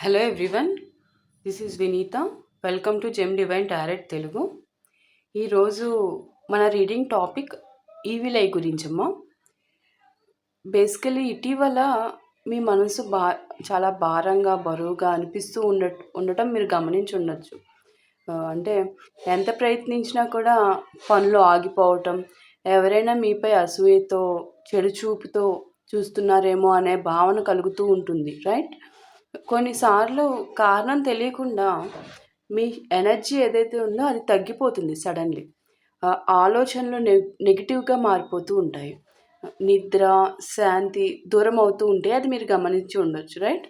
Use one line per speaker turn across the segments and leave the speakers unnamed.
Hello everyone, this is Vineeta. Welcome to gem divine tarot Telugu. ఈరోజు మన reading topic evil eye గురించమ్మా. Basically ఇటీవల మీ మనసు చాలా భారంగా బరువుగా అనిపిస్తూ ఉండటం మీరు గమనించి ఉండొచ్చు. అంటే ఎంత ప్రయత్నించినా కూడా పనులు ఆగిపోవటం, ఎవరైనా మీపై అసూయతో చెడు చూపుతో చూస్తున్నారేమో అనే భావన కలుగుతూ ఉంటుంది, రైట్? కొన్నిసార్లు కారణం తెలియకుండా మీ ఎనర్జీ ఏదైతే ఉందో అది తగ్గిపోతుంది సడన్లీ. ఆలోచనలు నెగిటివ్గా మారిపోతూ ఉంటాయి. నిద్ర, శాంతి దూరం అవుతూ ఉంటే అది మీరు గమనించి ఉండొచ్చు, రైట్?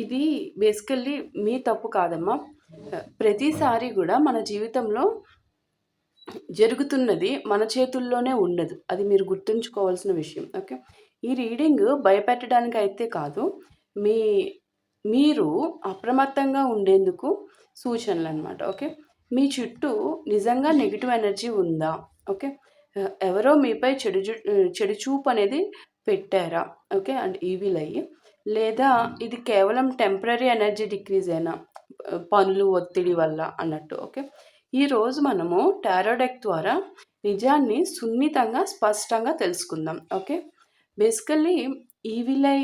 ఇది బేసికల్లీ మీ తప్పు కాదమ్మా. ప్రతిసారి కూడా మన జీవితంలో జరుగుతున్నది మన చేతుల్లోనే ఉండదు. అది మీరు గుర్తుంచుకోవాల్సిన విషయం. ఓకే, ఈ రీడింగ్ భయపెట్టడానికి అయితే కాదు, మీ మీరు అప్రమత్తంగా ఉండేందుకు సూచనలు అనమాట. ఓకే, మీ చుట్టూ నిజంగా నెగిటివ్ ఎనర్జీ ఉందా? ఓకే, ఎవరో మీపై చెడు చూపు అనేది పెట్టారా? ఓకే, అండ్ ఈవిల్ అయ్యి, లేదా ఇది కేవలం టెంపరీ ఎనర్జీ డిక్రీజ్ అయినా పనులు ఒత్తిడి వల్ల అన్నట్టు. ఓకే, ఈరోజు మనము టారో డెక్ ద్వారా నిజాన్ని సున్నితంగా స్పష్టంగా తెలుసుకుందాం. ఓకే, బేసికల్లీ ఈవిల్ ఐ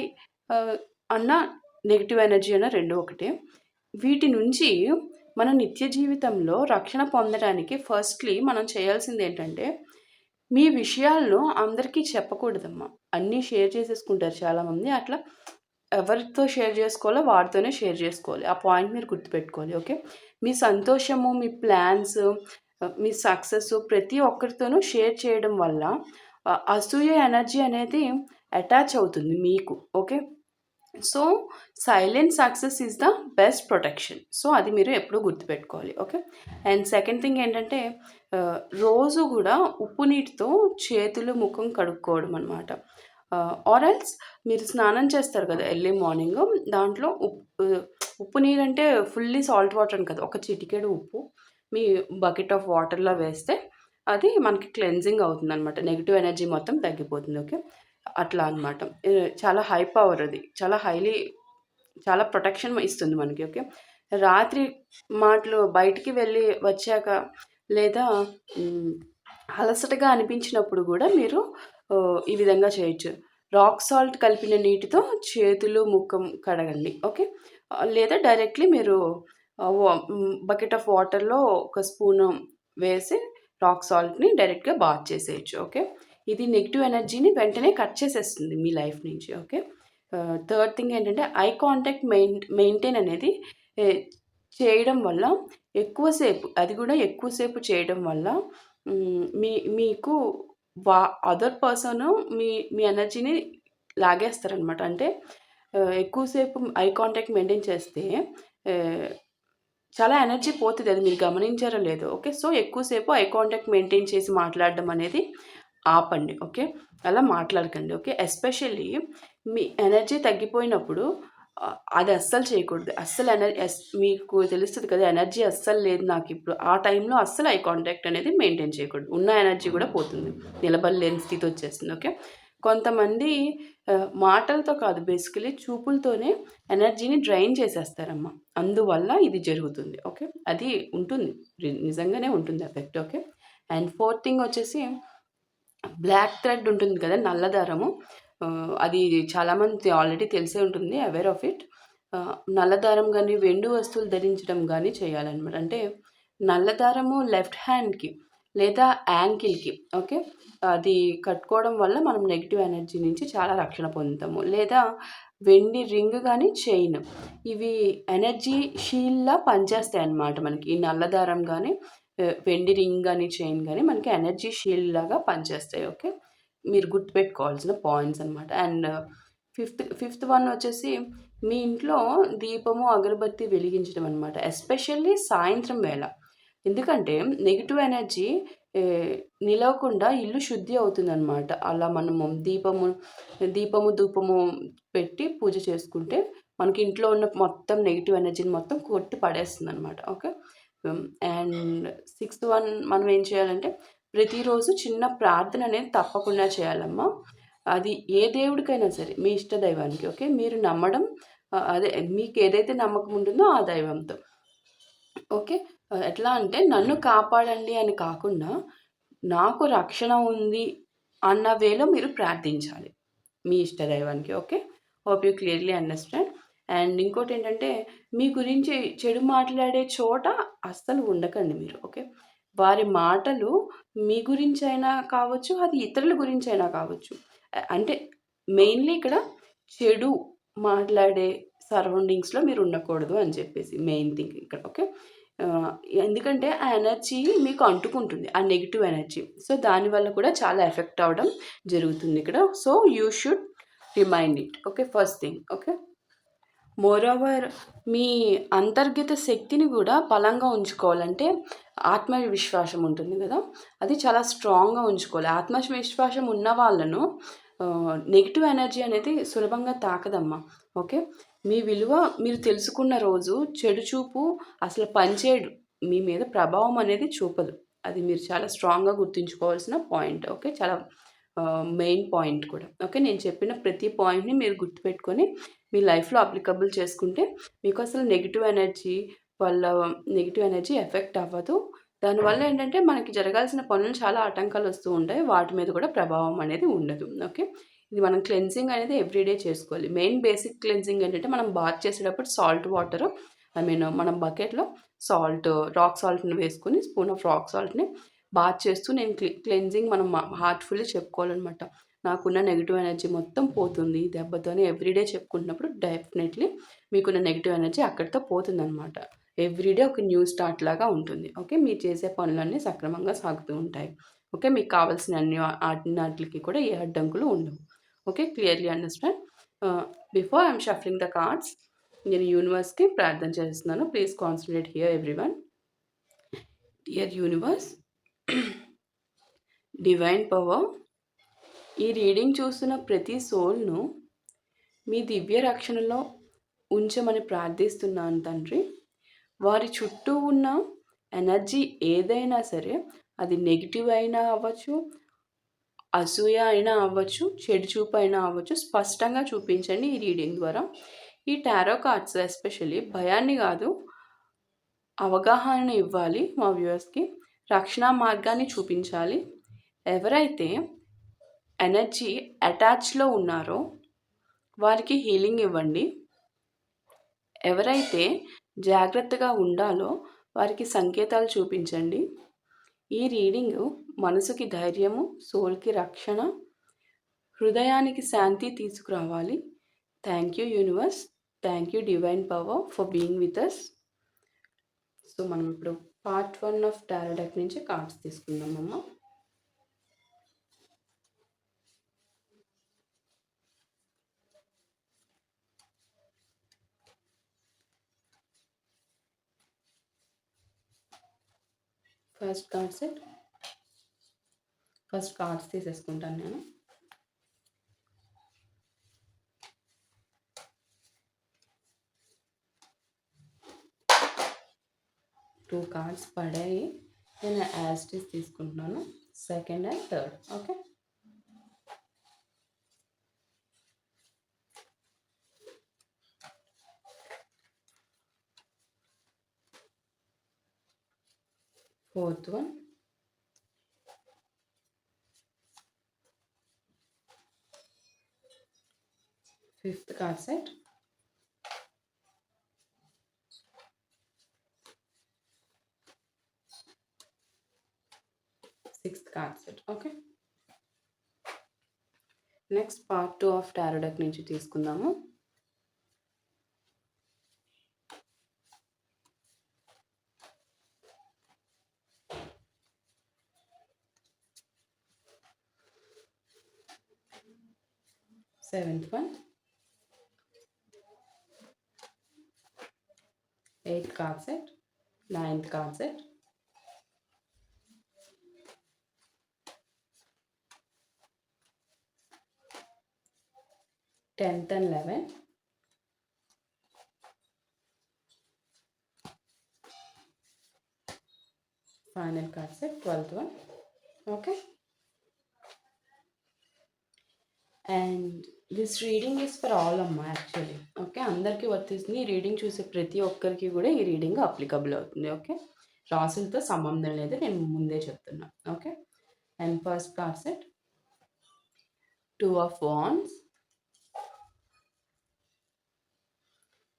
అన్న నెగిటివ్ ఎనర్జీ అన్న రెండు ఒకటే. వీటి నుంచి మన నిత్య జీవితంలో రక్షణ పొందడానికి ఫస్ట్లీ మనం చేయాల్సింది ఏంటంటే, మీ విషయాలను అందరికీ చెప్పకూడదమ్మా. అన్నీ షేర్ చేసేసుకుంటారు చాలామంది. అట్లా ఎవరితో షేర్ చేసుకోవాలో వారితోనే షేర్ చేసుకోవాలి. ఆ పాయింట్ మీరు గుర్తుపెట్టుకోవాలి. ఓకే, మీ సంతోషము, మీ ప్లాన్స్, మీ సక్సెస్ ప్రతి ఒక్కరితోనూ షేర్ చేయడం వల్ల అసూయ ఎనర్జీ అనేది అటాచ్ అవుతుంది మీకు. Okay, so silent success is the best protection. So అది మీరు ఎప్పుడూ గుర్తుపెట్టుకోవాలి. ఓకే, అండ్ సెకండ్ థింగ్ ఏంటంటే, రోజు కూడా ఉప్పు నీటితో చేతులు ముఖం కడుక్కోవడం అనమాట. ఆర్ ఎల్స్ మీరు స్నానం చేస్తారు కదా ఎర్లీ మార్నింగ్, దాంట్లో ఉప్పు నీరు అంటే ఫుల్లీ సాల్ట్ వాటర్ అని కదా, ఒక చిటికెడు ఉప్పు మీ బకెట్ ఆఫ్ వాటర్లో వేస్తే అది మనకి క్లెన్జింగ్ అవుతుంది అనమాట. నెగిటివ్ ఎనర్జీ మొత్తం తగ్గిపోతుంది. ఓకే, అట్లా అనమాట. చాలా హై పవర్ అది. చాలా ప్రొటెక్షన్ ఇస్తుంది మనకి. ఓకే, రాత్రి మాటలు బయటికి వెళ్ళి వచ్చాక లేదా అలసటగా అనిపించినప్పుడు కూడా మీరు ఈ విధంగా చేయొచ్చు. రాక్ సాల్ట్ కలిపిన నీటితో చేతులు, ముఖం కడగండి. ఓకే, లేదా డైరెక్ట్లీ మీరు బకెట్ ఆఫ్ వాటర్లో ఒక స్పూను వేసి రాక్ సాల్ట్ని డైరెక్ట్గా బాత్ చేసేయచ్చు. ఓకే, ఇది నెగిటివ్ ఎనర్జీని వెంటనే కట్ చేసేస్తుంది మీ లైఫ్ నుంచి. ఓకే, థర్డ్ థింగ్ ఏంటంటే, ఐ కాంటాక్ట్ మెయింటైన్ అనేది చేయడం వల్ల ఎక్కువసేపు చేయడం వల్ల మీకు అదర్ పర్సన్ మీ మీ ఎనర్జీని లాగేస్తారనమాట. అంటే ఎక్కువసేపు ఐ కాంటాక్ట్ మెయింటైన్ చేస్తే చాలా ఎనర్జీ పోతుంది. అది మీరు గమనించారో లేదో. ఓకే, సో ఎక్కువసేపు ఐ కాంటాక్ట్ మెయింటైన్ చేసి మాట్లాడడం అనేది ఆపండి. ఓకే, అలా మాట్లాడకండి. ఓకే, ఎస్పెషల్లీ మీ ఎనర్జీ తగ్గిపోయినప్పుడు అది అస్సలు చేయకూడదు. మీకు తెలుస్తుంది కదా, ఎనర్జీ అస్సలు లేదు నాకు ఇప్పుడు, ఆ టైంలో అస్సలు ఐ కాంటాక్ట్ అనేది మెయింటైన్ చేయకూడదు. ఉన్న ఎనర్జీ కూడా పోతుంది, నిలబడలేని స్థితి వచ్చేస్తుంది. ఓకే, కొంతమంది మాటలతో కాదు, బేసికలీ చూపులతోనే ఎనర్జీని డ్రైన్ చేసేస్తారమ్మా. అందువల్ల ఇది జరుగుతుంది. ఓకే, అది ఉంటుంది, నిజంగానే ఉంటుంది effect. Okay, and fourth thing వచ్చేసి, బ్లాక్ థ్రెడ్ ఉంటుంది కదా, నల్ల దారము. అది చాలామంది ఆల్రెడీ తెలిసే ఉంటుంది, అవేర్ ఆఫ్ ఇట్. నల్ల దారం కానీ వెండి వస్తువులు ధరించడం కానీ చేయాలన్నమాట. అంటే నల్ల దారము లెఫ్ట్ హ్యాండ్కి లేదా యాంకిల్కి. ఓకే, అది కట్టుకోవడం వల్ల మనం నెగిటివ్ ఎనర్జీ నుంచి చాలా రక్షణ పొందుతాము. లేదా వెండి రింగ్ కానీ చైన్, ఇవి ఎనర్జీ షీల్డ్లా పనిచేస్తాయి అన్నమాట మనకి. ఈ నల్ల దారం కానీ వెండి రింగ్ కానీ చైన్ కానీ మనకి ఎనర్జీ షీల్డ్ లాగా పనిచేస్తాయి. ఓకే, మీరు గుర్తుపెట్టుకోవాల్సిన పాయింట్స్ అనమాట. అండ్ ఫిఫ్త్ వన్ వచ్చేసి, మీ ఇంట్లో దీపము అగరబత్తి వెలిగించడం అనమాట, ఎస్పెషల్లీ సాయంత్రం వేళ. ఎందుకంటే నెగిటివ్ ఎనర్జీ నిలవకుండా ఇల్లు శుద్ధి అవుతుందన్నమాట. అలా మనము ధూపము పెట్టి పూజ చేసుకుంటే మనకి ఇంట్లో ఉన్న మొత్తం నెగిటివ్ ఎనర్జీని మొత్తం కొట్టి పడేస్తుంది అనమాట. ఓకే, అండ్ సిక్స్త్ వన్ మనం ఏం చేయాలంటే, ప్రతిరోజు చిన్న ప్రార్థన అనేది తప్పకుండా చేయాలమ్మా. అది ఏ దేవుడికైనా సరే, మీ ఇష్ట దైవానికి. ఓకే, మీరు నమ్మడం అదే మీకు ఏదైతే నమ్మకం ఉంటుందో ఆ దైవంతో. ఓకే. ఎట్లా అంటే నన్ను కాపాడండి అని కాకుండా, నాకు రక్షణ ఉంది అన్న వేలో మీరు ప్రార్థించాలి. మీ ఇష్ట దైవానికి. Okay. Hope you clearly understand. And ఇంకోటేంటంటే, మీ గురించి చెడు మాట్లాడే చోట అస్సలు ఉండకండి మీరు. ఓకే. వారి మాటలు మీ గురించైనా కావచ్చు, అది ఇతరుల గురించైనా కావచ్చు. అంటే మెయిన్‌లీ ఇక్కడ చెడు మాట్లాడే సరౌండింగ్స్‌లో మీరు ఉండకూడదు అని చెప్పేసి మెయిన్ థింగ్ ఇక్కడ. ఓకే. ఆహ్, ఎందుకంటే ఆ ఎనర్జీ మీకు అంటుకుంటుంది. ఆ నెగెటివ్ ఎనర్జీ. సో, దానివల్ల కూడా చాలా ఎఫెక్ట్ అవ్వడం జరుగుతుంది ఇక్కడ. So, you should remind it. Okay. First thing. Okay. Moreover మీ అంతర్గత శక్తిని గూడా బలంగా ఉంచుకోవాలంటే ఆత్మవిశ్వాసం ఉంటుంది గదా! అది చాలా స్ట్రాంగ్‌గా ఉంచుకోవాలి. ఆత్మవిశ్వాసం ఉన్న వాళ్ళను నెగెటివ్ ఎనర్జీ అనేది సులభంగా తాకదమ్మా. ఓకే. మీ విలువ మీరు తెలుసుకున్న రోజు చెడు చూపు అసలు పనిచేయడు. మీ మీద ప్రభావం అనేది చూపదు. అది మీరు చాలా స్ట్రాంగ్‌గా గుర్తుంచుకోవాల్సిన పాయింట్. ఓకే. చాలా మెయిన్ పాయింట్ కూడా. ఓకే. నేను చెప్పిన ప్రతి పాయింట్‌ని మీరు గుర్తుపెట్టుకొని మీ లైఫ్‌లో అప్లికబుల్ చేసుకుంటే మీకు అసలు నెగెటివ్ ఎనర్జీ ఎఫెక్ట్ అవ్వదు. దానివల్ల ఏంటంటే మనకి జరగాల్సిన పనులు చాలా ఆటంకాలు వస్తూ ఉంటాయి. వాటి మీద కూడా ప్రభావం అనేది ఉండదు. ఓకే. ఇది మనం క్లెన్సింగ్ అనేది ఎవ్రీడే చేసుకోవాలి. మెయిన్ బేసిక్ క్లెన్సింగ్ ఏంటంటే మనం బాత్ చేసేటప్పుడు సాల్ట్ వాటర్ మనం బకెట్‌లో రాక్ సాల్ట్‌ని వేసుకొని స్పూన్ ఆఫ్ రాక్ సాల్ట్‌ని బాత్ చేస్తూ నేను క్లెన్సింగ్ మనం హార్ట్‌ఫుల్లీ చెప్పుకోవాలనమాట. నాకున్న నెగెటివ్ ఎనర్జీ మొత్తం పోతుంది ఈ దెబ్బతోని ఎవ్రీడే చెప్పుకుంటున్నప్పుడు డెఫినెట్‌లీ మీకున్న నెగెటివ్ ఎనర్జీ అక్కడితో పోతుందనమాట. ఎవ్రీడే ఒక న్యూ స్టార్ట్ లాగా ఉంటుంది. ఓకే. మీరు చేసే పనులన్నీ సక్రమంగా సాగుతూ ఉంటాయి. ఓకే. మీకు కావాల్సిన ఆటికి కూడా ఏ అడ్డంకులు ఉండవు. Okay. Clearly understand. Before I'm shuffling the cards నేను యూనివర్స్‌కి ప్రార్థన చేస్తున్నాను. Please concentrate here everyone. Dear universe, divine power, ఈ రీడింగ్ చూస్తున్న ప్రతి సోల్‌ను మీ దివ్య రక్షణలో ఉంచమని ప్రార్థిస్తున్నాను తండ్రి. వారి చుట్టూ ఉన్న ఎనర్జీ ఏదైనా సరే, అది నెగెటివ్ అయినా అవ్వచ్చు, అసూయ అయినా అవ్వచ్చు, చెడు చూపు అయినా అవ్వచ్చు, స్పష్టంగా చూపించండి ఈ రీడింగ్ ద్వారా. ఈ టారో కార్డ్స్ ఎస్పెషల్లీ భయాన్ని కాదు, అవగాహనను ఇవ్వాలి మా వ్యూవర్స్‌కి. రక్షణ మార్గాన్ని చూపించాలి. ఎవరైతే ఎనర్జీ అటాచ్‌లో ఉన్నారో వారికి హీలింగ్ ఇవ్వండి. ఎవరైతే జాగ్రత్తగా ఉండాలో వారికి సంకేతాలు చూపించండి. ఈ రీడింగ్ మనసుకి ధైర్యము, సోల్‌కి రక్షణ, హృదయానికి శాంతి తీసుకురావాలి. Thank you universe. Thank you divine power for being with us. So మనం ఇప్పుడు పార్ట్ 1 ఆఫ్ టారో డెక్ నుంచి కార్డ్స్ తీసుకుందామమ్మా. ఫస్ట్ కార్డ్స్ తీసేసుకుంటాను నేను. టూ కార్డ్స్ పడాయి. నేను యాజ్ ఇట్ ఈజ్ తీసుకుంటున్నాను. Second and third. Okay. Fourth one, fifth card set, sixth card set. Okay. Next part 2 of tarot deck నుంచి తీసుకుందాము. Seventh one, eighth card set, ninth card set, 10th and 11th, final card set, 12th one. Okay. And this reading is for all అమ్మా actually. Okay, అందరికీ వర్తిస్తుంది. ఈ reading చూసే ప్రతి ఒక్కరికి కూడా ఈ రీడింగ్ అప్లికబుల్ అవుతుంది. ఓకే, రాసులతో సంబంధం లేదు, నేను ముందే చెప్తున్నా. Okay, and first card set 2 of Wands.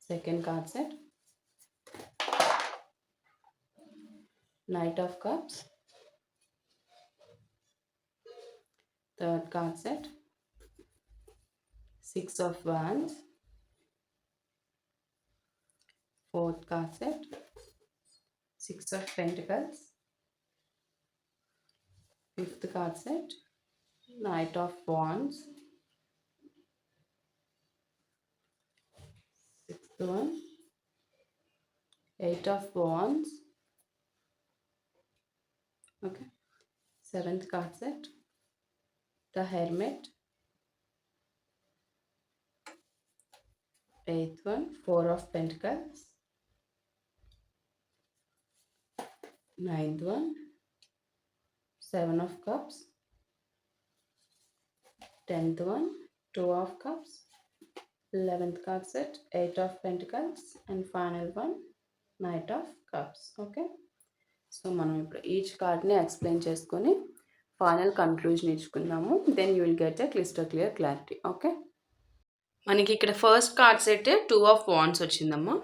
Second card set Knight of Cups. Third card set 6 of Wands. Fourth card set 6 of Pentacles. Fifth card set Knight of Wands. Sixth one 8 of Wands. Okay, seventh card set the Hermit. Eighth one 4 of Pentacles. Ninth one 7 of Cups. 10th one 2 of Cups. 11th card set 8 of Pentacles. And final one Knight of Cups. Okay, so మనం ఇప్పుడు each కార్డ్ని explain చేసుకొని final conclusion ఇచ్చుకుందాము. Then you will get a clear clarity. Okay, మనకి ఇక్కడ first card set 2 of Wands వచ్చిందమ్మా.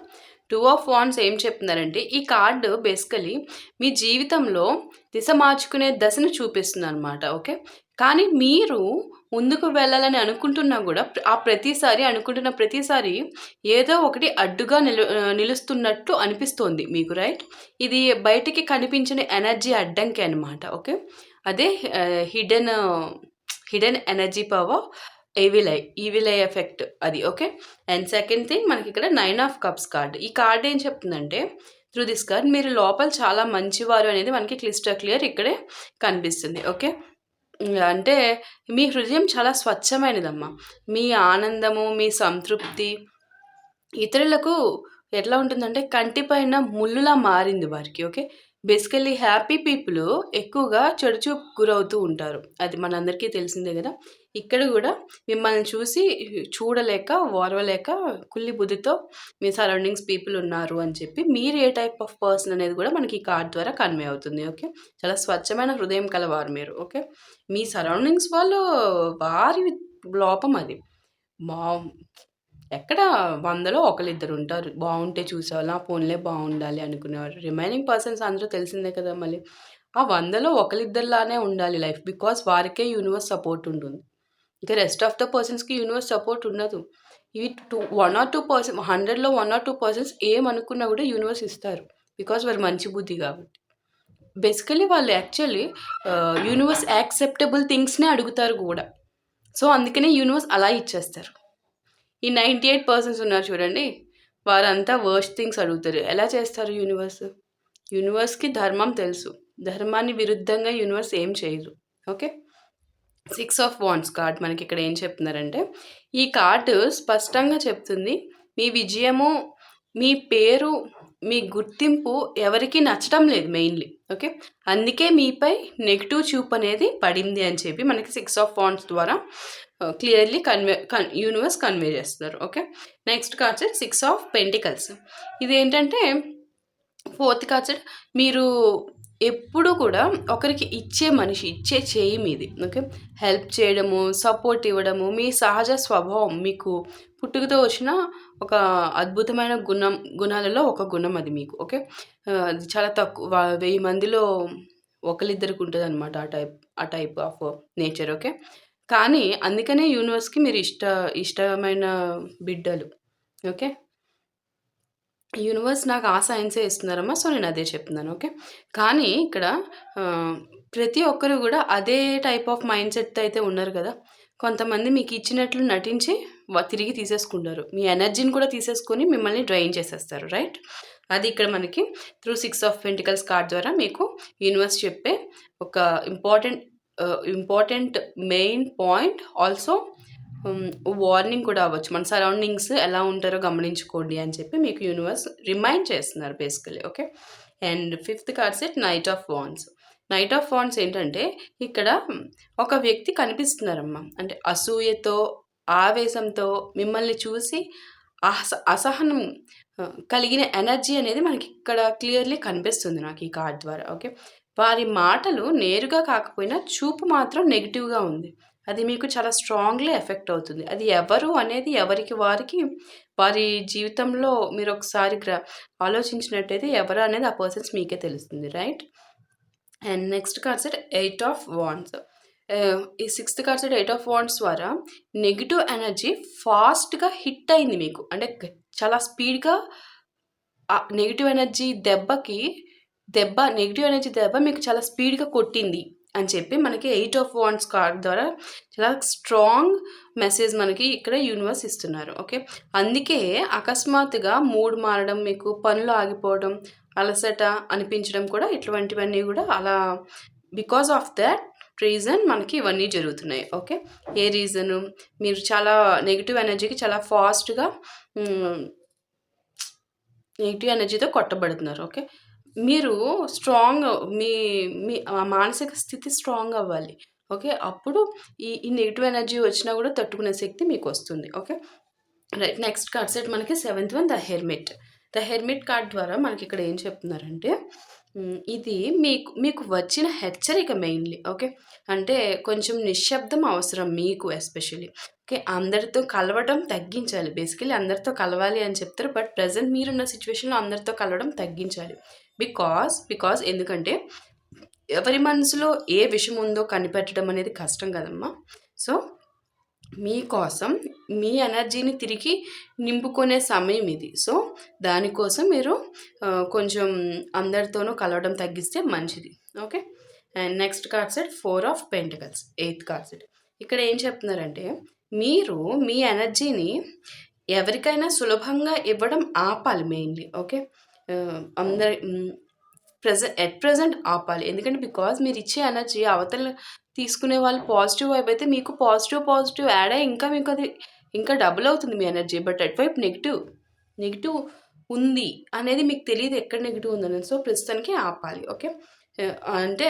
2 of Wands ఏం చెప్తున్నారంటే, ఈ కార్డు బేసికలీ మీ జీవితంలో దిశ మార్చుకునే దశను చూపిస్తుంది అనమాట. ఓకే, కానీ మీరు ముందుకు వెళ్ళాలని అనుకుంటున్నా కూడా అనుకుంటున్న ప్రతిసారి ఏదో ఒకటి అడ్డుగా నిలుస్తున్నట్టు అనిపిస్తోంది మీకు, రైట్? ఇది బయటికి కనిపించిన ఎనర్జీ అడ్డంకి అనమాట. ఓకే, అదే hidden energy power, evil eye effect అది. ఓకే, అండ్ సెకండ్ థింగ్ మనకి ఇక్కడ 9 of Cups కార్డ్. ఈ కార్డ్ ఏం చెప్తుందంటే, త్రూ దిస్ కార్డ్ మీరు లోపల చాలా మంచివారు అనేది మనకి క్లియర్ ఇక్కడే కనిపిస్తుంది. ఓకే, అంటే మీ హృదయం చాలా స్వచ్ఛమైనదమ్మా. మీ ఆనందము, మీ సంతృప్తి ఇతరులకు ఎట్లా ఉంటుందంటే కంటిపైన ముళ్ళులా మారింది వారికి. ఓకే, బేసికల్లీ హ్యాపీ పీపుల్ ఎక్కువగా చెడుచూపు గురవుతూ ఉంటారు, అది మనందరికీ తెలిసిందే కదా. ఇక్కడ కూడా మిమ్మల్ని చూసి చూడలేక ఓర్వలేక కుల్లి బుద్ధితో మీ సరౌండింగ్స్ పీపుల్ ఉన్నారు అని చెప్పి మీరు ఏ టైప్ ఆఫ్ పర్సన్ అనేది కూడా మనకి ఈ కార్డ్ ద్వారా కన్వే అవుతుంది. ఓకే, చాలా స్వచ్ఛమైన హృదయం కలవారు మీరు. ఓకే, మీ సరౌండింగ్స్ వాళ్ళు వారి లోపం అది. మా ఎక్కడ 100లో ఒకళ్ళిద్దరు ఉంటారు బాగుంటే చూసేవాళ్ళు, ఫోన్లే బాగుండాలి అనుకునేవారు. రిమైనింగ్ పర్సన్స్ అందరూ తెలిసిందే కదా. మళ్ళీ ఆ 100లో ఒకళ్ళిద్దరిలానే ఉండాలి లైఫ్, బికాస్ వారికే యూనివర్స్ సపోర్ట్ ఉంటుంది. ఇంకా రెస్ట్ ఆఫ్ ద పర్సన్స్కి యూనివర్స్ సపోర్ట్ ఉండదు. ఇవి 1 or 2%, 100లో 1 or 2% ఏమనుకున్నా కూడా యూనివర్స్ ఇస్తారు, బికాస్ వారు మంచి బుద్ధి కాబట్టి. బేసికలీ వాళ్ళు యాక్చువల్లీ యూనివర్స్ యాక్సెప్టబుల్ థింగ్స్నే అడుగుతారు కూడా. సో అందుకనే యూనివర్స్ అలా ఇచ్చేస్తారు. ఈ 98% ఉన్నారు చూడండి, వారంతా వర్స్ట్ థింగ్స్ అడుగుతారు. ఎలా చేస్తారు యూనివర్స్కి ధర్మం తెలుసు, ధర్మాన్ని విరుద్ధంగా యూనివర్స్ ఏం చేయదు. ఓకే, 6 of Wands కార్డ్ మనకి ఇక్కడ ఏం చెప్తున్నారంటే, ఈ కార్డు స్పష్టంగా చెప్తుంది మీ విజయము, మీ పేరు, మీ గుర్తింపు ఎవరికి నచ్చడం లేదు మెయిన్లీ. ఓకే, అందుకే మీపై నెగిటివ్ చూపు అనేది పడింది అని చెప్పి మనకి 6 of Wands ద్వారా క్లియర్లీ యూనివర్స్ కన్వే చేస్తున్నారు. Okay, next card set 6 of Pentacles. ఇది ఏంటంటే ఫోర్త్ కార్డ్ సెట్, మీరు ఎప్పుడు కూడా ఒకరికి ఇచ్చే చేయి మీది. ఓకే, హెల్ప్ చేయడము, సపోర్ట్ ఇవ్వడము మీ సహజ స్వభావం, మీకు పుట్టుకతో వచ్చిన ఒక అద్భుతమైన గుణాలలో ఒక గుణం అది మీకు. ఓకే, అది చాలా తక్కువ 1000 మందిలో ఒకరిద్దరికి ఉంటుంది అనమాట ఆ టైప్ ఆఫ్ నేచర్. ఓకే, కానీ అందుకనే యూనివర్స్కి మీరు ఇష్టమైన బిడ్డలు. ఓకే, యూనివర్స్ నాకు ఆ సైన్సే ఇస్తున్నారమ్మా, సో నేను అదే చెప్తున్నాను. ఓకే, కానీ ఇక్కడ ప్రతి ఒక్కరు కూడా అదే టైప్ ఆఫ్ మైండ్ సెట్ అయితే ఉన్నారు కదా. కొంతమంది మీకు ఇచ్చినట్లు నటించి తిరిగి తీసేసుకుంటారు, మీ ఎనర్జీని కూడా తీసేసుకొని మిమ్మల్ని డ్రైన్ చేసేస్తారు, రైట్? అది ఇక్కడ మనకి త్రూ 6 of Pentacles కార్డ్ ద్వారా మీకు యూనివర్స్ చెప్పే ఒక important main point, also warning కూడా అవ్వచ్చు. మన సరౌండింగ్స్ ఎలా ఉంటారో గమనించుకోండి అని చెప్పి మీకు యూనివర్స్ రిమైండ్ చేస్తున్నారు basically. Okay, and 5th card set knight of wands. Knight of wands ఏంటంటే, ఇక్కడ ఒక వ్యక్తి కనిపిస్తున్నారమ్మా, అంటే అసూయతో ఆవేశంతో మిమ్మల్ని చూసి అసహనం కలిగిన ఎనర్జీ అనేది మనకి ఇక్కడ క్లియర్లీ కనిపిస్తుంది నాకు ఈ కార్డ్ ద్వారా. ఓకే. వారి మాటలు నేరుగా కాకపోయినా చూపు మాత్రం నెగిటివ్గా ఉంది. అది మీకు చాలా స్ట్రాంగ్లీ ఎఫెక్ట్ అవుతుంది. అది ఎవరు అనేది ఎవరికి వారికి వారి జీవితంలో మీరు ఒకసారి ఆలోచించినట్టయితే ఎవరు అనేది ఆ పర్సన్స్ మీకే తెలుస్తుంది, right? And next card set 8 of wands. ఈ 6th card set 8 of wands ద్వారా నెగిటివ్ ఎనర్జీ ఫాస్ట్గా హిట్ అయింది మీకు. అంటే చాలా స్పీడ్గా నెగిటివ్ ఎనర్జీ దెబ్బ మీకు చాలా స్పీడ్గా కొట్టింది అని చెప్పి మనకి 8 ఆఫ్ వాండ్స్ కార్డ్ ద్వారా చాలా స్ట్రాంగ్ మెసేజ్ మనకి ఇక్కడ యూనివర్స్ ఇస్తున్నారు. ఓకే. అందుకే అకస్మాత్తుగా మూడ్ మారడం, మీకు పనులు ఆగిపోవడం, అలసట అనిపించడం కూడా ఇటువంటివన్నీ కూడా అలా బికాస్ ఆఫ్ దట్ రీజన్ మనకి ఇవన్నీ జరుగుతున్నాయి. ఓకే. ఏ రీజను? మీరు చాలా నెగిటివ్ ఎనర్జీకి చాలా ఫాస్ట్గా నెగిటివ్ ఎనర్జీతో కొట్టబడుతున్నారు. ఓకే. మీరు స్ట్రాంగ్ మీ మీ మానసిక స్థితి స్ట్రాంగ్ అవ్వాలి. ఓకే. అప్పుడు ఈ నెగిటివ్ ఎనర్జీ వచ్చినా కూడా తట్టుకునే శక్తి మీకు వస్తుంది. Okay. Right. Next card set మనకి 7th one, the hermit. The hermit card ద్వారా మనకి ఇక్కడ ఏం చెప్తున్నారంటే ఇది మీకు వచ్చిన హెచ్చరిక మెయిన్లీ. ఓకే. అంటే కొంచెం నిశ్శబ్దం అవసరం మీకు ఎస్పెషల్లీ. ఓకే. అందరితో కలవడం తగ్గించాలి. బేసికలీ అందరితో కలవాలి అని చెప్తారు. బట్ ప్రెజెంట్ మీరున్న సిచ్యువేషన్లో అందరితో కలవడం తగ్గించాలి. బికాజ్ ఎందుకంటే ఎవరి మనసులో ఏ విషయం ఉందో కనిపెట్టడం అనేది కష్టం కదమ్మా. సో మీకోసం మీ ఎనర్జీని తిరిగి నింపుకునే సమయం ఇది. సో దానికోసం మీరు కొంచెం అందరితోనూ కలవడం తగ్గిస్తే మంచిది. Okay. And next card set 4 of pentacles, 8th card set. ఇక్కడ ఏం చెప్తున్నారంటే మీరు మీ ఎనర్జీని ఎవరికైనా సులభంగా ఇవ్వడం ఆపాలి మెయిన్లీ. ఓకే. అందరి ప్రెజెంట్ ఆపాలి. ఎందుకంటే బికాజ్ మీరు ఇచ్చే ఎనర్జీ అవతల తీసుకునే వాళ్ళు పాజిటివ్ వైబ్ అయితే మీకు పాజిటివ్ యాడ్ అయ్యి మీకు అది ఇంకా డబుల్ అవుతుంది మీ ఎనర్జీ. బట్ అటువైపు నెగిటివ్ ఉంది అనేది మీకు తెలియదు ఎక్కడ నెగిటివ్ ఉందని. సో ప్రస్తుతానికి ఆపాలి. ఓకే. అంటే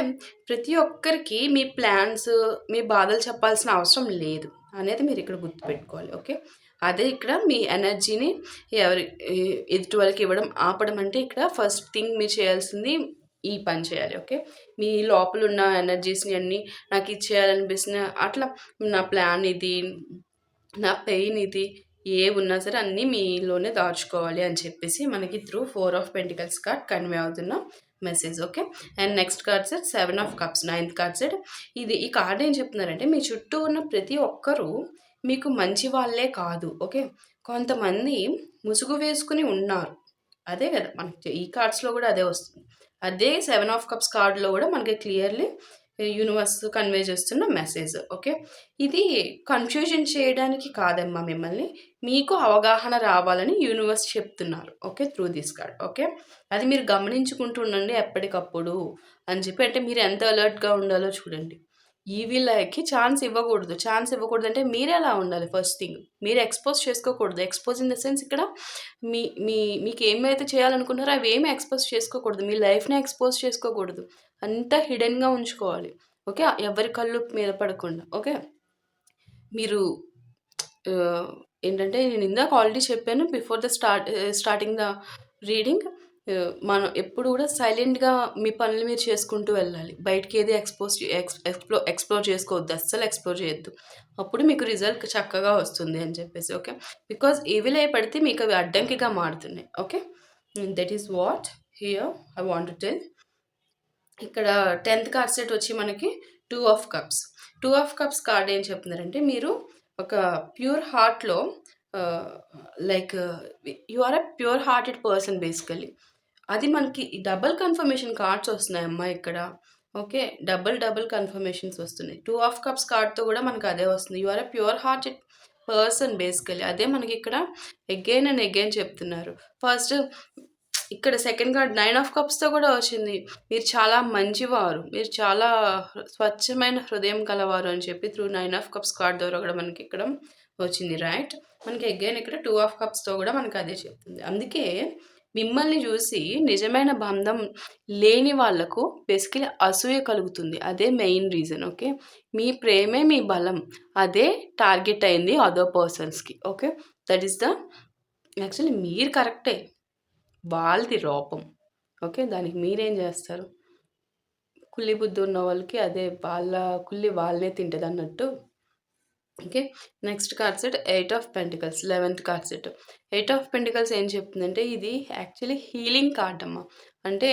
ప్రతి ఒక్కరికి మీ ప్లాన్స్, మీ బాధలు చెప్పాల్సిన అవసరం లేదు అనేది మీరు ఇక్కడ గుర్తుపెట్టుకోవాలి. ఓకే. అదే ఇక్కడ మీ ఎనర్జీని ఎదుటి వాళ్ళకి ఇవ్వడం ఆపడం అంటే ఇక్కడ ఫస్ట్ థింగ్ మీరు చేయాల్సింది ఈ పని చేయాలి. ఓకే. మీ లోపల ఉన్న ఎనర్జీస్ని అన్నీ నాకు ఇది చేయాలనిపిస్తున్న అట్లా నా ప్లాన్ ఇది, నా పెయిన్ ఇది, ఏ ఉన్నా సరే అన్నీ మీలోనే దాచుకోవాలి అని చెప్పేసి మనకి through 4 of pentacles card convey అవుతున్న message. Okay. And next card set 7 of cups, 9th card set. ఈ కార్డ్ ఏం చెప్తున్నారంటే మీ చుట్టూ ఉన్న ప్రతి ఒక్కరూ మీకు మంచి వాళ్ళే కాదు. ఓకే. కొంతమంది ముసుగు వేసుకుని ఉన్నారు. అదే కదా మనకి ఈ కార్డ్స్లో కూడా అదే వస్తుంది. అదే 7 ఆఫ్ కప్స్ కార్డులో కూడా మనకి క్లియర్లీ యూనివర్స్ కన్వే చేస్తున్న మెసేజ్. ఓకే. ఇది కన్ఫ్యూజన్ చేయడానికి కాదమ్మా మిమ్మల్ని, మీకు అవగాహన రావాలని యూనివర్స్ చెప్తున్నారు. Okay. Through this card. Okay. అది మీరు గమనించుకుంటూ ఉండండి ఎప్పటికప్పుడు అని చెప్పి. అంటే మీరు ఎంత అలర్ట్గా ఉండాలో చూడండి. ఈ వీళ్ళకి ఛాన్స్ ఇవ్వకూడదు అంటే మీరే అలా ఉండాలి. ఫస్ట్ థింగ్ మీరు ఎక్స్పోజ్ చేసుకోకూడదు. ఎక్స్పోజ్ ఇన్ ద సెన్స్ ఇక్కడ మీకు ఏమైతే చేయాలనుకుంటారో అవి ఏమి ఎక్స్పోజ్ చేసుకోకూడదు. మీ లైఫ్ని ఎక్స్పోజ్ చేసుకోకూడదు. అంతా హిడెన్గా ఉంచుకోవాలి. ఓకే. ఎవరి కళ్ళు మీద పడకుండా. ఓకే. మీరు ఏంటంటే నేను ఇందాక ఆల్రెడీ చెప్పాను before the starting the reading, మనం ఎప్పుడు కూడా సైలెంట్గా మీ పనులు మీరు చేసుకుంటూ వెళ్ళాలి. బయటికి ఏది ఎక్స్ప్లోర్ చేసుకోవద్దు, అస్సలు ఎక్స్ప్లోర్ చేయొద్దు. అప్పుడు మీకు రిజల్ట్ చక్కగా వస్తుంది అని చెప్పేసి. ఓకే. బికాజ్ ఏవిలే పడితే మీకు అవి అడ్డంకిగా మారుతున్నాయి. Okay. That is what here I want to tell. ఇక్కడ 10th కార్డ్ సెట్ వచ్చి మనకి 2 of cups. 2 of cups card ఏం చెప్తున్నారంటే మీరు ఒక ప్యూర్ హార్ట్లో like you are a pure hearted person basically. అది మనకి డబుల్ కన్ఫర్మేషన్ కార్డ్స్ వస్తున్నాయమ్మా ఇక్కడ. ఓకే. డబుల్ కన్ఫర్మేషన్స్ వస్తున్నాయి. 2 ఆఫ్ కప్స్ కార్డ్తో కూడా మనకు అదే వస్తుంది. You are a pure hearted person basically. అదే మనకి ఇక్కడ అగైన్ అండ్ అగైన్ చెప్తున్నారు. ఫస్ట్ ఇక్కడ సెకండ్ కార్డ్ 9 ఆఫ్ కప్స్తో కూడా వచ్చింది. మీరు చాలా మంచివారు, మీరు చాలా స్వచ్ఛమైన హృదయం కలవారు అని చెప్పి త్రూ 9 ఆఫ్ కప్స్ కార్డ్ ద్వారా కూడా మనకి ఇక్కడ వచ్చింది. రైట్. మనకి అగైన్ ఇక్కడ 2 ఆఫ్ కప్స్తో కూడా మనకి అదే చెప్తుంది. అందుకే మిమ్మల్ని చూసి నిజమైన బంధం లేని వాళ్ళకు బేసికలీ అసూయ కలుగుతుంది. అదే మెయిన్ రీజన్. ఓకే. మీ ప్రేమే మీ బలం. అదే టార్గెట్ అయింది అదర్ పర్సన్స్‌కి. Okay. That is the actually మీరు కరెక్టే. వాళ్ళది లోపం. ఓకే. దానికి మీరేం చేస్తారు? కుల్లి బుద్ధి ఉన్న వాళ్ళకి అదే వాళ్ళ కుల్లి వాళ్ళనే తింటదన్నట్టు. Okay. Next card set 8 of pentacles 11th card set. 8 of pentacles ఏం చెప్తుందంటే ఇది యాక్చువల్లీ హీలింగ్ కార్డ్ అమ్మ. అంటే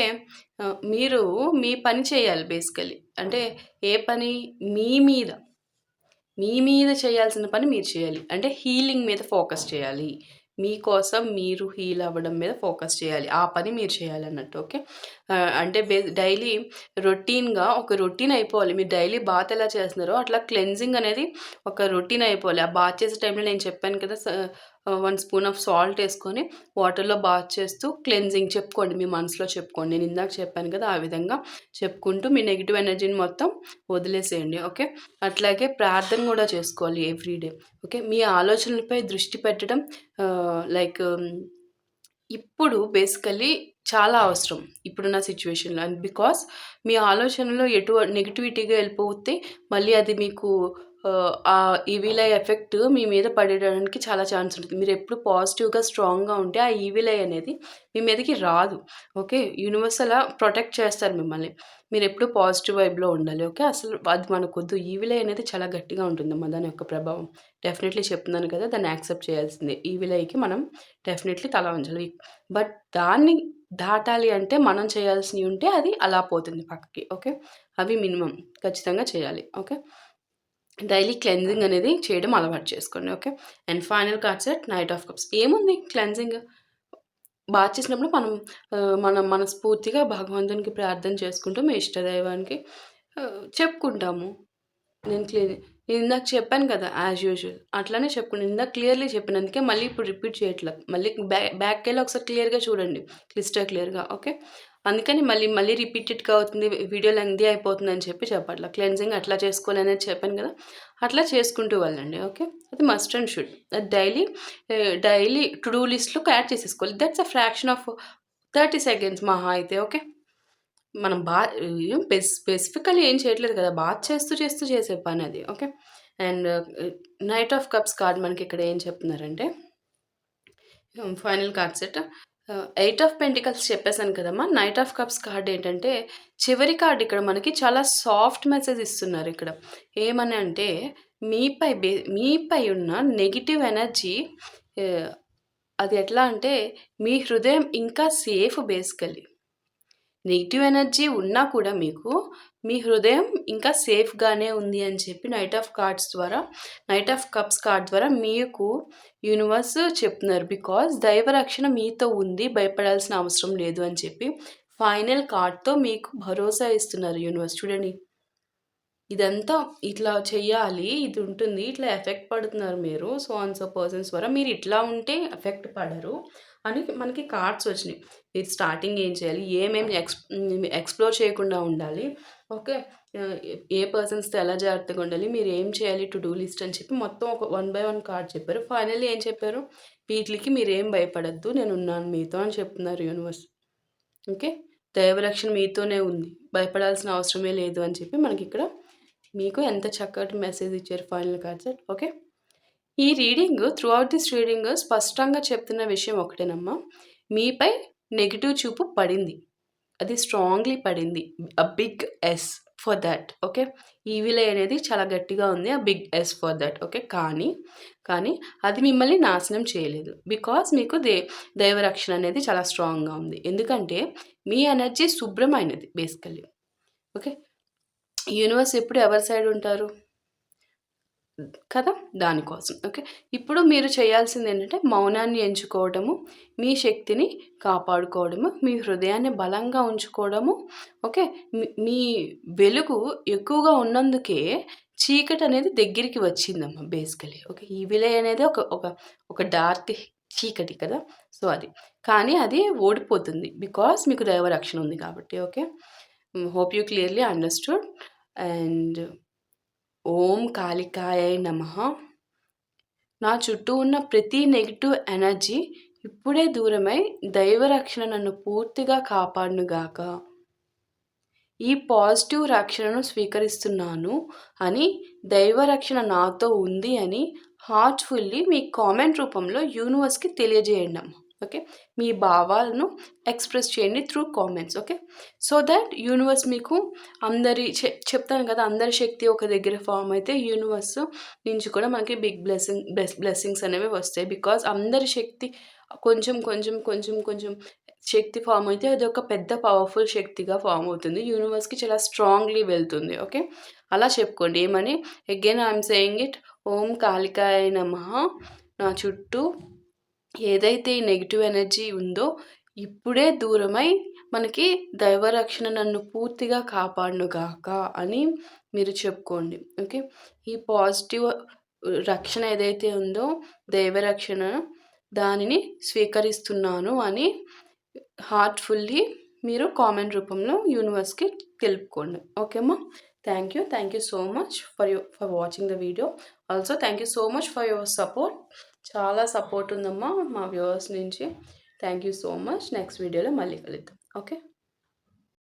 మీరు మీ పని చేయాలి బేసికల్లీ. అంటే ఏ పని? మీ మీద, మీ మీద చేయాల్సిన పని మీరు చేయాలి. అంటే హీలింగ్ మీద ఫోకస్ చేయాలి. మీకోసం మీరు హీల్ అవ్వడం మీద ఫోకస్ చేయాలి. ఆ పని మీరు చేయాలన్నట్టు. ఓకే. అంటే డైలీ రొటీన్‌గా ఒక రొటీన్ అయిపోవాలి. మీరు డైలీ బాత్ ఎలా చేస్తున్నారో అట్లా క్లెన్జింగ్ అనేది ఒక రొటీన్ అయిపోవాలి. ఆ బాత్ చేసే టైంలో నేను చెప్పాను కదా! 1 స్పూన్ ఆఫ్ సాల్ట్ ఏసుకొని వాటర్‌లో బాత్ చేస్తూ క్లెన్జింగ్ చెప్పుకోండి. మీ మనసులో చెప్పుకోండి. నేను ఇందాక చెప్పాను కదా! ఆ విధంగా చెప్పుకుంటూ మీ నెగెటివ్ ఎనర్జీని మొత్తం వదిలేసేయండి. ఓకే. అట్లాగే ప్రార్థన కూడా చేసుకోవాలి ఎవ్రీడే. ఓకే. మీ ఆలోచనలపై దృష్టి పెట్టడం లైక్ ఇప్పుడు బేసికల్లీ చాలా అవసరం ఇప్పుడున్న సిట్యుయేషన్‌లో. అండ్ బికాస్ మీ ఆలోచనలో నెగటివిటీగా వెళ్ళిపోతే మళ్ళీ అది మీకు ఆ ఈవిల్ ఐ ఎఫెక్ట్ మీ మీద పడడానికి చాలా ఛాన్స్ ఉంటుంది. మీరెప్పుడు పాజిటివ్‌గా, స్ట్రాంగ్‌గా ఉంటే ఆ ఈవిల్ ఐ అనేది మీ మీదకి రాదు. ఓకే. యూనివర్స్ అలా ప్రొటెక్ట్ చేస్తారు మిమ్మల్ని. మీరెప్పుడు పాజిటివ్ వైబ్‌లో ఉండాలి. ఓకే. అసలు అది మనకొద్దు. ఈవిల్ ఐ అనేది చాలా గట్టిగా ఉంటుందమ్మా దాని యొక్క ప్రభావం. డెఫినెట్‌లీ చెప్తున్నాను కదా! దాన్ని యాక్సెప్ట్ చేయాల్సిందే. ఈవిల్ ఐకి మనం డెఫినెట్‌లీ తల వంచాలి. బట్ దాన్ని దాటాలి అంటే మనం చేయాల్సినవి ఉంటే అది అలా పోతుంది పక్కకి. ఓకే. అవి మినిమమ్ ఖచ్చితంగా చేయాలి. ఓకే. డైలీ క్లెన్జింగ్ అనేది చేయడం అలవాటు చేసుకోండి. Okay. And final card set night of cups. ఏముంది క్లెన్జింగ్ బాత్ చేసినప్పుడు మనం మనస్ఫూర్తిగా భగవంతునికి ప్రార్థన చేసుకుంటూ మీ ఇష్టదైవానికి చెప్పుకుంటాము. నేను ఇందాక చెప్పాను కదా! యాజ్ యూజువల్ అట్లనే చెప్పుకున్నాను. ఇందాక క్లియర్‌లీ చెప్పాను. అందుకే మళ్ళీ ఇప్పుడు రిపీట్ చేయట్లేదు. మళ్ళీ బ్యాక్‌కెళ్ళి ఒకసారి క్లియర్‌గా చూడండి. క్లియర్‌గా. ఓకే. అందుకని మళ్ళీ రిపీటెడ్‌గా అవుతుంది. వీడియో లెంగ్తీ అయిపోతుందని చెప్పట్లా. క్లెన్జింగ్ అట్లా చేసుకోవాలి అనేది చెప్పాను కదా! అట్లా చేసుకుంటూ వెళ్ళండి. ఓకే. అది మస్ట్ అండ్ షుడ్. అది డైలీ టు డూ లిస్ట్‌లోకి యాడ్ చేసేసుకోవాలి. That's a fraction of 30 seconds మహా అయితే. ఓకే. మనం ఏం స్పెసిఫికల్లీ ఏం చేయట్లేదు కదా! బాత్ చేస్తూ చేసే పనది. Okay. And knight of cups card మనకిక్కడ ఏం చెప్తున్నారంటే final card set 8 of pentacles చెప్పేసాను కదమ్మా! నైట్ ఆఫ్ కప్స్ కార్డ్ ఏంటంటే చివరి కార్డ్ ఇక్కడ మనకి చాలా సాఫ్ట్ మెసేజ్ ఇస్తున్నారు ఇక్కడ. ఏమని అంటే మీపై ఉన్న నెగెటివ్ ఎనర్జీ ఆహ్, అది ఎట్లా అంటే మీ హృదయం ఇంకా సేఫ్ బేసికల్లీ. నెగెటివ్ ఎనర్జీ ఉన్నా కూడా మీకు మీ హృదయం ఇంకా సేఫ్‌గానే ఉంది అని చెప్పి నైట్ ఆఫ్ కప్స్ కార్డ్ ద్వారా మీకు యూనివర్స్ చెప్తున్నారు. బికాజ్ దైవ రక్షణ మీతో ఉంది. భయపడాల్సిన అవసరం లేదు అని చెప్పి ఫైనల్ కార్డ్‌తో మీకు భరోసా ఇస్తున్నారు యూనివర్స్. చూడండి. ఇదంతా ఇట్లా చెయ్యాలి. ఇది ఉంటుంది. ఇట్లా ఎఫెక్ట్ పడుతున్నారు మీరు. సో అండ్ సో పర్సన్స్ ద్వారా. మీరు ఇట్లా ఉంటే ఎఫెక్ట్ పడరు అని మనకి కార్డ్స్ వచ్చినాయి. మీరు స్టార్టింగ్ ఏం చేయాలి? ఏమేమి ఎక్స్‌ప్లోర్ చేయకుండా ఉండాలి. ఓకే. ఏ పర్సన్స్‌తో ఎలా జాగ్రత్తగా ఉండాలి? మీరు ఏం చేయాలి? టు డూ లిస్ట్ అని చెప్పి మొత్తం ఒక 1 బై 1 కార్డ్ చెప్పారు. ఫైనల్లీ ఏం చెప్పారు? వీటిలికి మీరేం భయపడొద్దు. నేనున్నాను మీతో అని చెప్తున్నారు యూనివర్స్. ఓకే. దైవరక్షణ మీతోనే ఉంది. భయపడాల్సిన అవసరమే లేదు అని చెప్పి మనకిక్కడ మీకు ఎంత చక్కటి మెసేజ్ ఇచ్చారు ఫైనల్ కార్డ్ సెట్. ఓకే. ఈ రీడింగ్ త్రూఅవుట్ దిస్ రీడింగ్ స్పష్టంగా చెప్తున్న విషయం ఒకటేనమ్మా. మీపై నెగెటివ్ చూపు పడింది. అది స్ట్రాంగ్‌లీ పడింది. A big yes for that. Okay. Evil eye అనేది చాలా గట్టిగా ఉంది. A big yes for that. Okay. కానీ అది మిమ్మల్ని నాశనం చేయలేదు. బికాజ్ మీకు దైవరక్షణ అనేది చాలా స్ట్రాంగ్‌గా ఉంది. ఎందుకంటే మీ ఎనర్జీ శుభ్రమైనది బేసికల్లీ. ఓకే. యూనివర్స్ ఎప్పుడు ఎవరి సైడ్ ఉంటారు? కదా! దానికోసం. ఓకే. ఇప్పుడు మీరు చేయాల్సిందేంటంటే మౌనాన్ని ఎంచుకోవడము, మీ శక్తిని కాపాడుకోవడము, మీ హృదయాన్ని బలంగా ఉంచుకోవడము. ఓకే. మీ వెలుగు ఎక్కువగా ఉన్నందుకే చీకటనేది దగ్గరికి వచ్చిందమ్మా బేసికల్లీ. ఓకే. ఈవిల్ ఐ అనేది ఒక డార్క్ చీకటి కదా! సో అది. కానీ అది ఓడిపోతుంది. బికాజ్ మీకు దైవ రక్షణ ఉంది కాబట్టి. Okay. Hope you clearly understood. And ఓం కాళికాయై నమః. నా చుట్టూ ఉన్న ప్రతి నెగెటివ్ ఎనర్జీ ఇప్పుడే దూరమై దైవ రక్షణ నన్ను పూర్తిగా కాపాడునుగాక. ఈ పాజిటివ్ రక్షణను స్వీకరిస్తున్నాను అని, దైవ రక్షణ నాతో ఉంది అని హార్ట్‌ఫుల్లీ మీ కామెంట్ రూపంలో యూనివర్స్‌కి తెలియజేయండమ్మ. ఓకే. మీ భావాలను ఎక్స్‌ప్రెస్ చేయండి through comments. Okay. So that universe మీకు అందరి చెప్తాను కదా! అందరి శక్తి ఒక దగ్గర ఫార్మ్ అయితే యూనివర్స్ నుంచి కూడా మనకి బిగ్ బ్లెస్సింగ్స్ అనేవి వస్తాయి. బికాజ్ అందరి శక్తి కొంచెం శక్తి ఫార్మ్ అయితే అది ఒక పెద్ద పవర్‌ఫుల్ శక్తిగా ఫార్మ్ అవుతుంది. యూనివర్స్‌కి చాలా స్ట్రాంగ్‌లీ వెళ్తుంది. ఓకే. అలా చెప్పుకోండి. ఏమని? Again I am saying it. ఓం కాళికాయ నమః. నా చుట్టూ ఏదైతే ఈ నెగెటివ్ ఎనర్జీ ఉందో ఇప్పుడే దూరమై మనకి దైవ రక్షణ నన్ను పూర్తిగా కాపాడునుగాక అని మీరు చెప్పుకోండి. ఓకే. ఈ పాజిటివ్ రక్షణ ఏదైతే ఉందో దైవ రక్షణ దానిని స్వీకరిస్తున్నాను అని హార్ట్‌ఫుల్లీ మీరు కామెంట్ రూపంలో యూనివర్స్‌కి తెలుపుకోండి. ఓకే అమ్మా. Thank you so much for watching the video. Also thank you so much for your support. చాలా సపోర్ట్ ఉందమ్మా మా వ్యూవర్స్ నుంచి. Thank you so much. Next వీడియోలో మళ్ళీ కలుద్దాం. ఓకే.